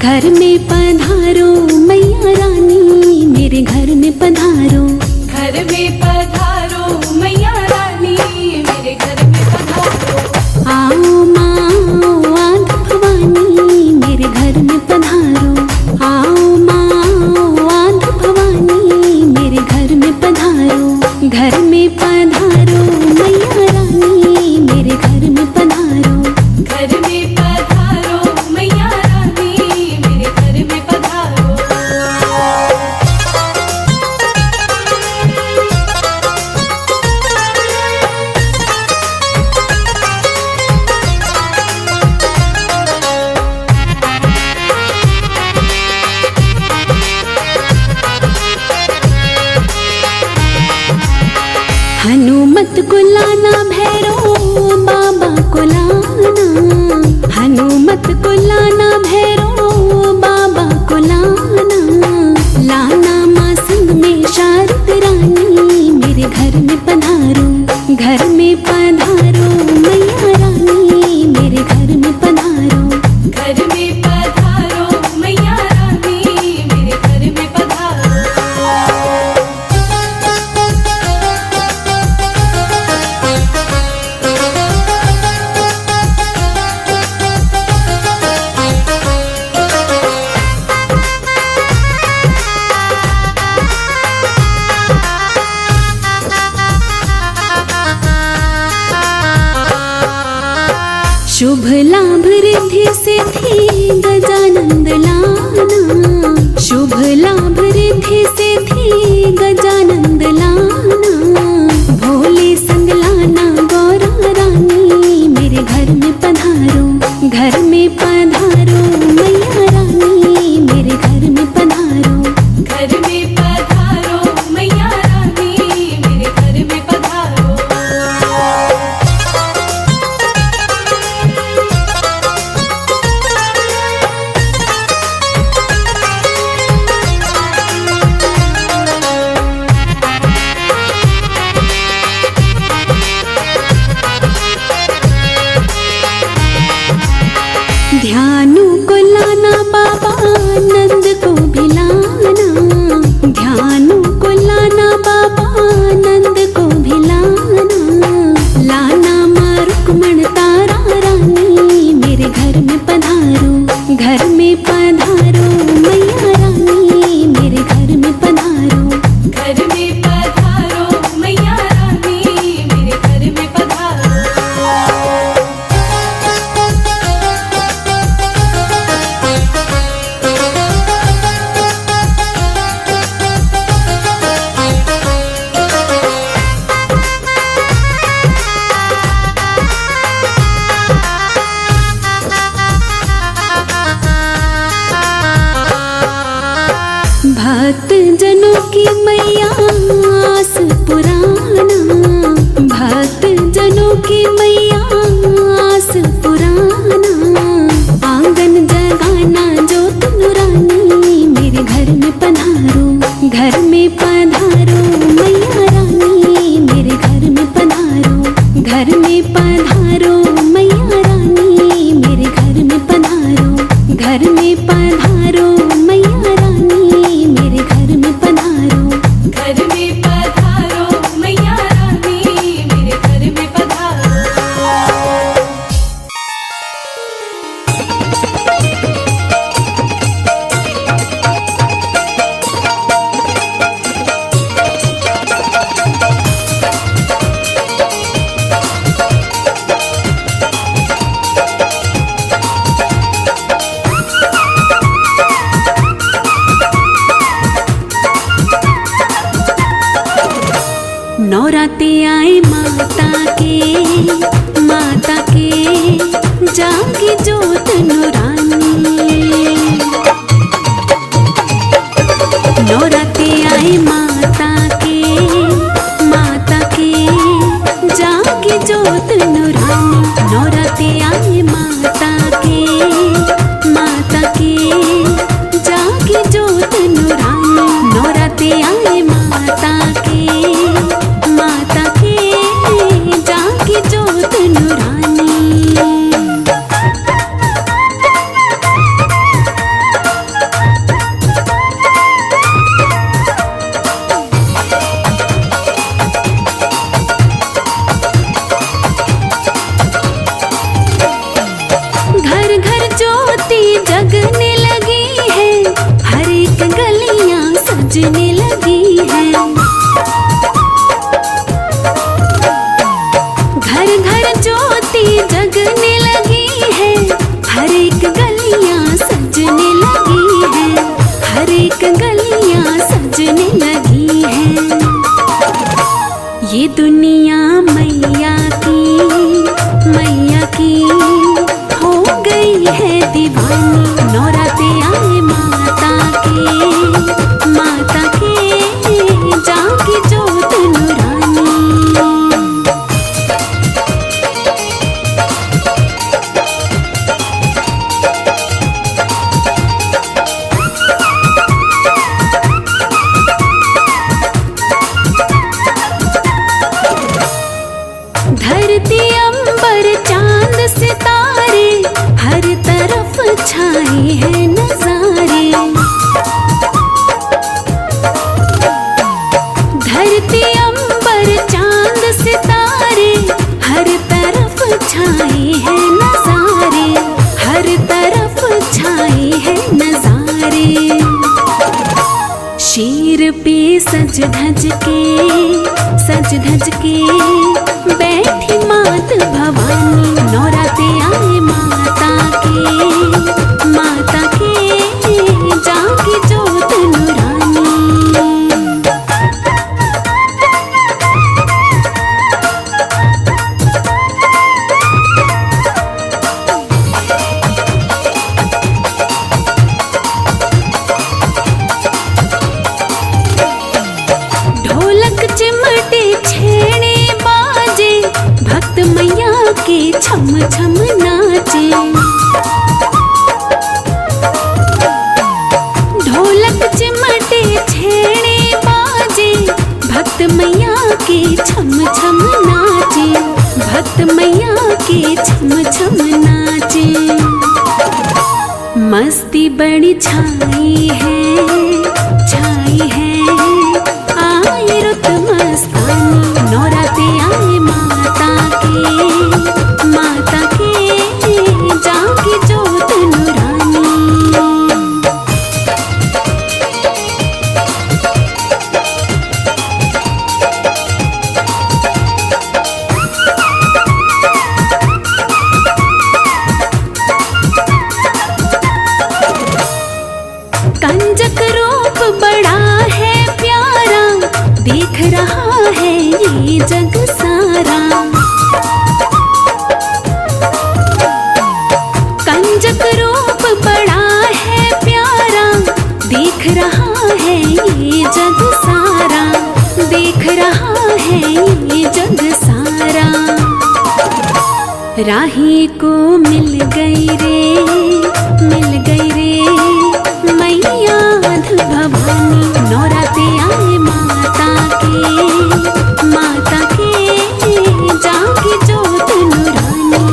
घर में पधारो मैया रानी, मेरे घर में पधारो। घर में पधारो मैया रानी, मेरे घर में पधारो। आओ माँ आद भवानी, मेरे घर में पधारो। आओ माँ आद भवानी, मेरे घर में पधारो। घर में पधारो मैया रानी, मेरे घर में पधारो। घर में पधारो मैया रानी, मेरे घर में पधारो। हनुमत को लाना भैरो बाबा को लाना। हनुमत को लाना भैरो बाबा को लाना। लाना माँ संग में शारद रानी, मेरे घर में पधारो। घर में पधारो मैया रानी, मेरे घर में पधारो। घर में पधारो मैया रानी, मेरे घर में पधारो। शुभ लाभ रिद्धि सिद्धि गजानंद लाना। शुभ लाभ रिद्धि सिद्धि गजानंद लाना। भोले संग लाना गौरा रानी, मेरे घर में पधारो। घर में पधारो मैया रानी, मेरे घर में पधारो। घर में पधारो मैया रानी, मेरे घर में पधारो। ध्यानु को लाना बाबा नंद को भी लाना। ध्यानु को लाना बाबा नंद को भी लाना। लाना माँ रुक्मण तारा रानी, मेरे घर में पधारो। घर में पधारो मैया रानी, मेरे घर में पधारो। घर में पधारो मैया रानी, मेरे घर में पधारो। भक्त जनों की मैया आस पुराना। भक्त जनों की मैया आस पुराना। आंगन जगाना ज्योत नुरानी, मेरे घर में पधारो। घर में पधारो मैया रानी, मेरे घर में पधारो। घर में पधारो मैया रानी, मेरे घर में पधारो। घर में पधारो मैया रानी, मेरे घर में पधारो। घर में पधारो मैया रानी, मेरे घर में पधारो। नौराते आए माता के जागे जोत नुरानी। नौराते आए माता के जागे जोत नुरानी। नौराते आए माता के जागे जोत नुरानी। नौराते आए माता के जागे जोत नुरानी। दुनिया मैया की हो गई है दीवानी। नौराते आए माता के जागी जोत नूरानी। धरती अंबर चांद सितारे हर तरफ छाए हैं नजारे। धरती अंबर चांद सितारे हर तरफ छाए हैं नजारे। हर तरफ छाए हैं नजारे। शीर पे सज धज के बैठी मात भवानी। नौराते आए माता के जागी जोत नूरानी। ढोलक चिमटे छेड़े बाजे भक्त मैया के छम छम नाचे। ढोलक चिमटे छेड़े बाजे भक्त मैया के छम छम नाचे। भक्त मैया के छम छम नाचे। मस्ती बड़ी छाई है आए रुत मस्तानी। नौराते आए माता के जागी जोत नूरानी। कंजक रूप बड़ा है प्यारा देख रहा है ये जग सारा। कंजक रूप बड़ा है प्यारा देख रहा है ये जग सारा। देख रहा है ये जग सारा। राही को मिल गई रे मैया भवानी। नौराते आए माता के जागी जोत नूरानी।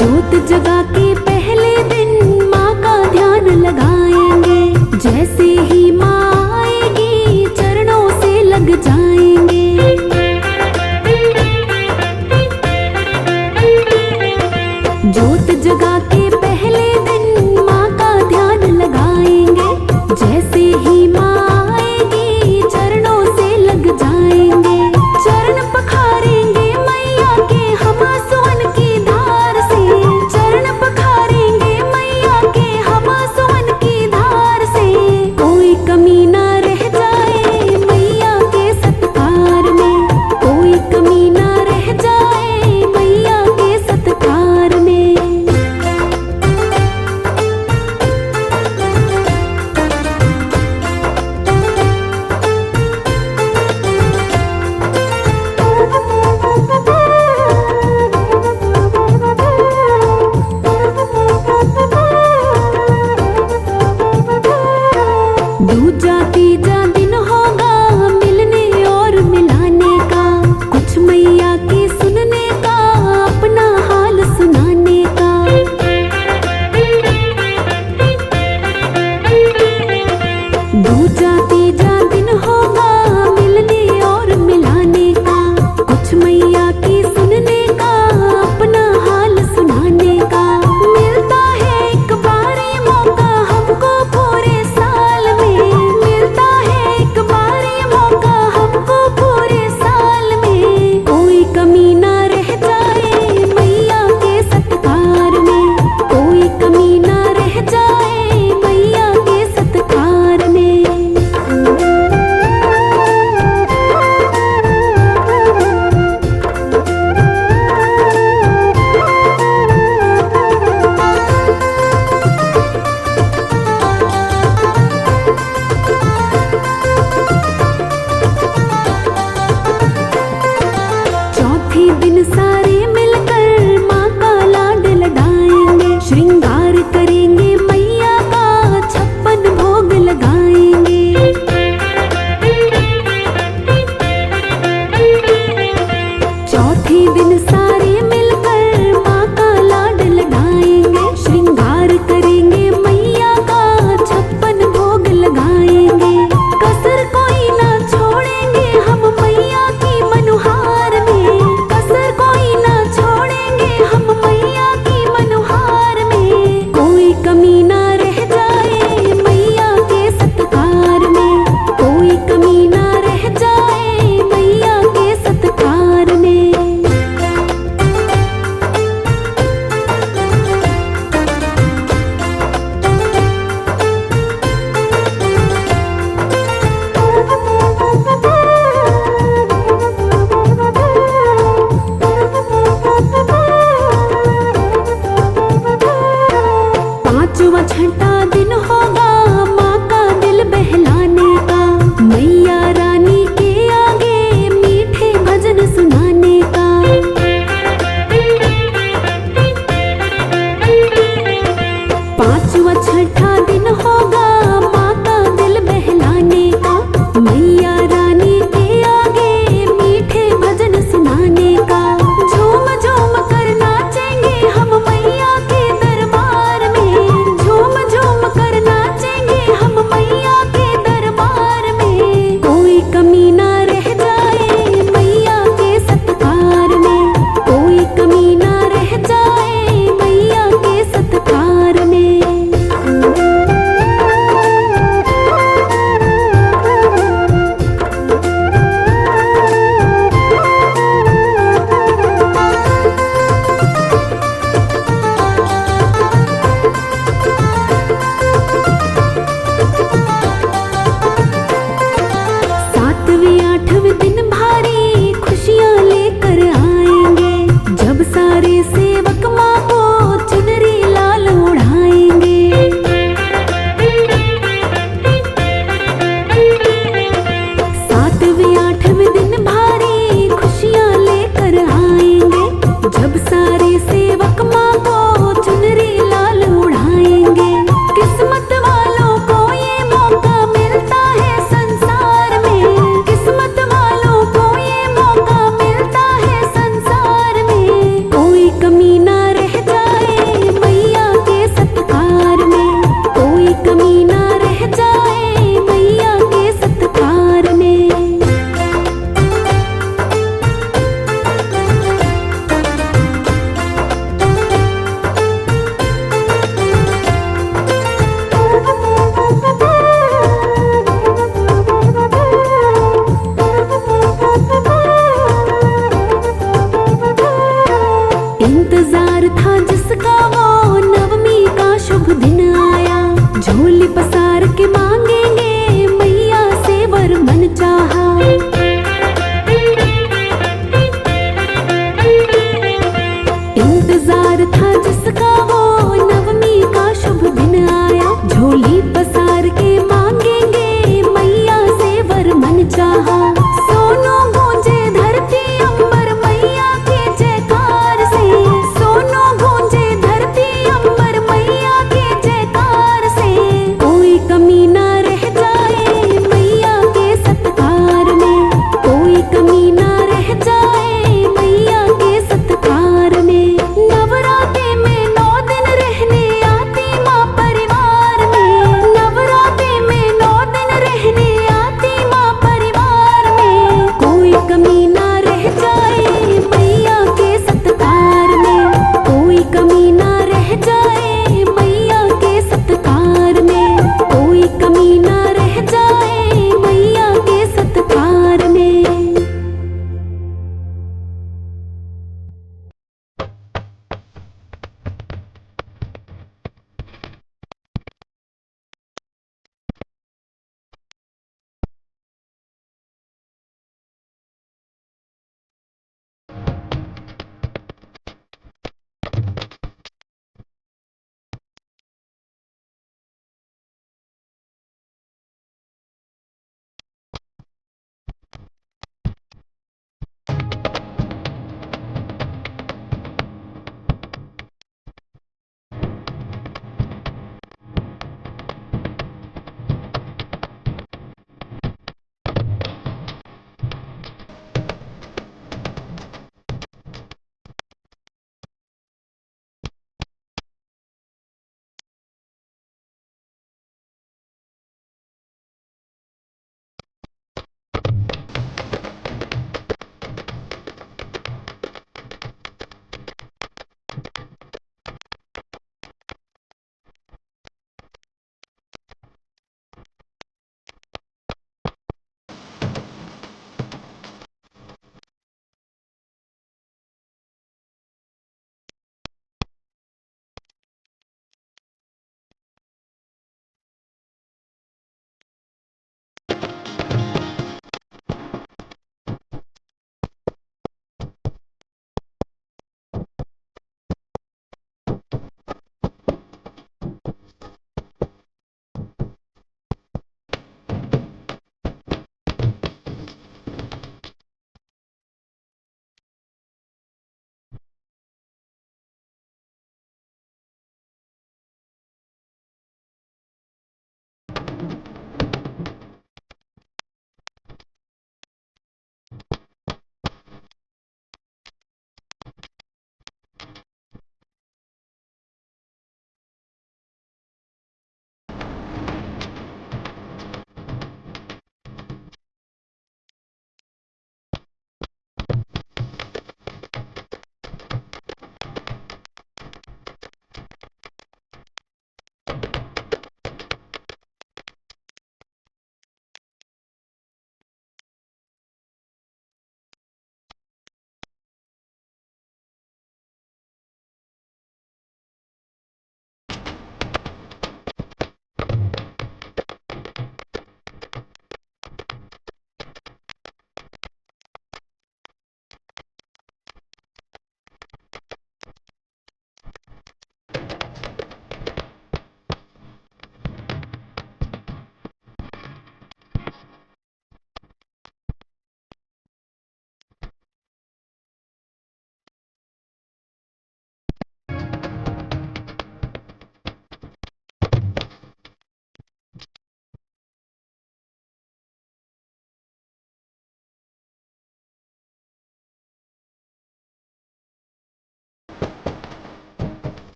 जोत जगा के पहले दिन माँ का ध्यान लगाएंगे। जैसे ही माँ आएगी चरणों से लग जाएंगे। जोत जगा के पहले दिन माँ का ध्यान लगाएंगे। जैसे ही माँ आएगी चरणों से लग जाएंगे। चरण पखारेंगे मैया के हम सुवन की धार से। चरण पखारेंगे मैया के हम सुवन की धार से। कोई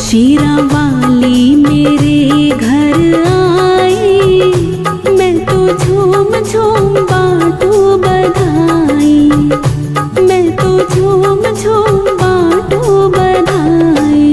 शीरा वाली मेरे घर आई, मैं तो झूम झूम बाटू बधाई, मैं तो झूम झूम बाटू बधाई।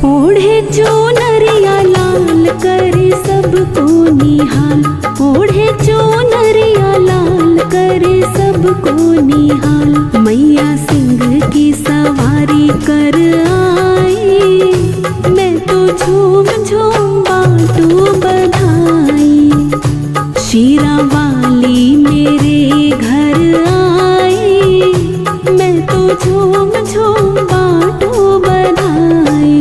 ओढ़े चुनरिया लाल करे सबको निहाल, ओढ़े चुनरिया लाल करे सबको निहाल। मैया सिंह की सवारी कर आई, मैं तो झूम झूम बाटू बधाई। शीरा वाली मेरे घर आई, मैं तो झूम झूम बाटू बधाई।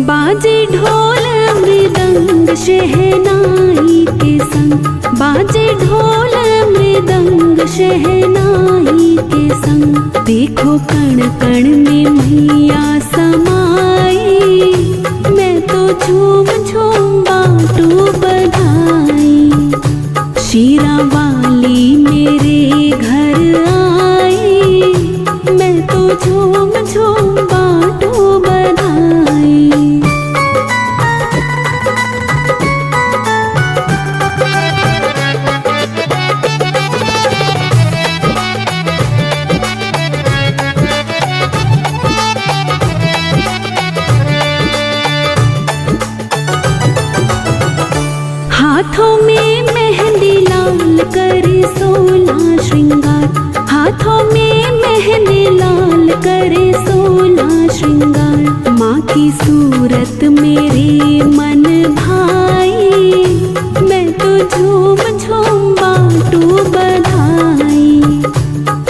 बाजे ढोल मृदंग शहनाई के संग, बाजे ढोल मृदंग शहनाई के संग। देखो कण कण में मैया समाई, मैं तो झूम झूम बाटू बधाई। शीरा वाली मेरे घर आई, मैं तो झूम झूम बाटू बधाई। हाथों में मेहंदी लाल करे 16 श्रृंगार, हाथों में मेहंदी लाल करे 16 श्रृंगार। माँ की सूरत मेरे मन भाई, मैं तो झूम झूम बाटू बधाई।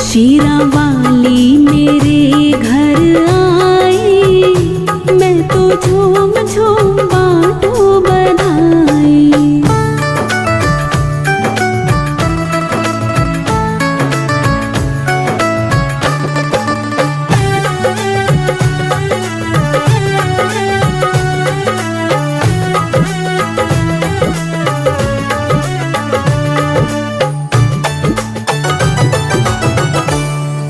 शीरा वाली मेरे घर आई, मैं तो झूम झूम बाटू बधाई।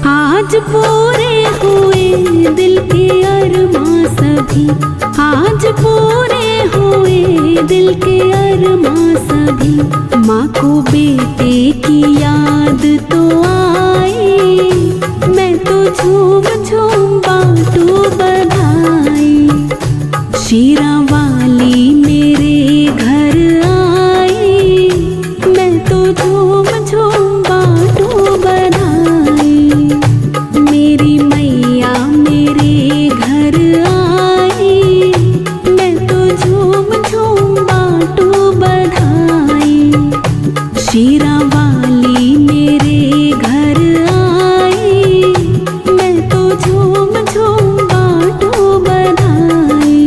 आज पूरे हुए दिल के अरमां सभी, आज पूरे हुए दिल के अरमां सभी। माँ को बेटे की याद तो आई, मैं तो झूम झूम बाटू बधाई। शीरा वाली मेरे घर आई, मैं तो झूम झूम बाटू बधाई। मेरी मैया मेरे घर आई, मैं तो झूम झूम बाटू बधाई। शीरा वाली मेरे घर आई, मैं तो झूम झूम बाटू बधाई।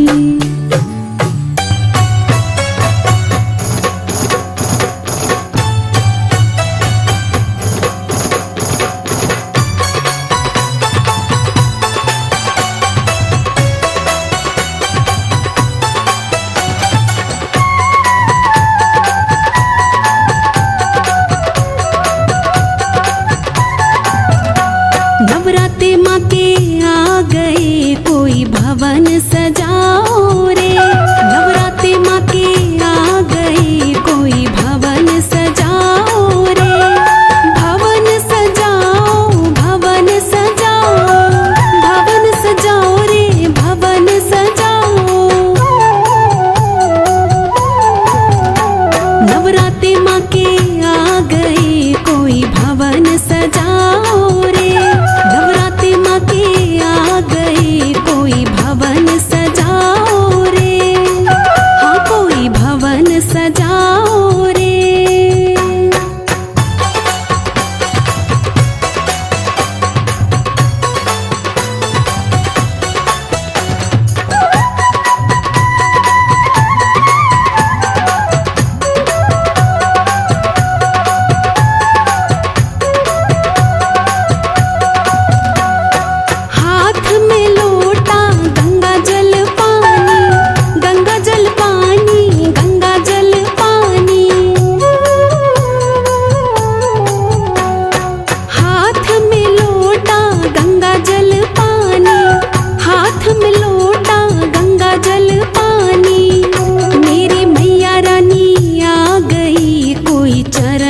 चरण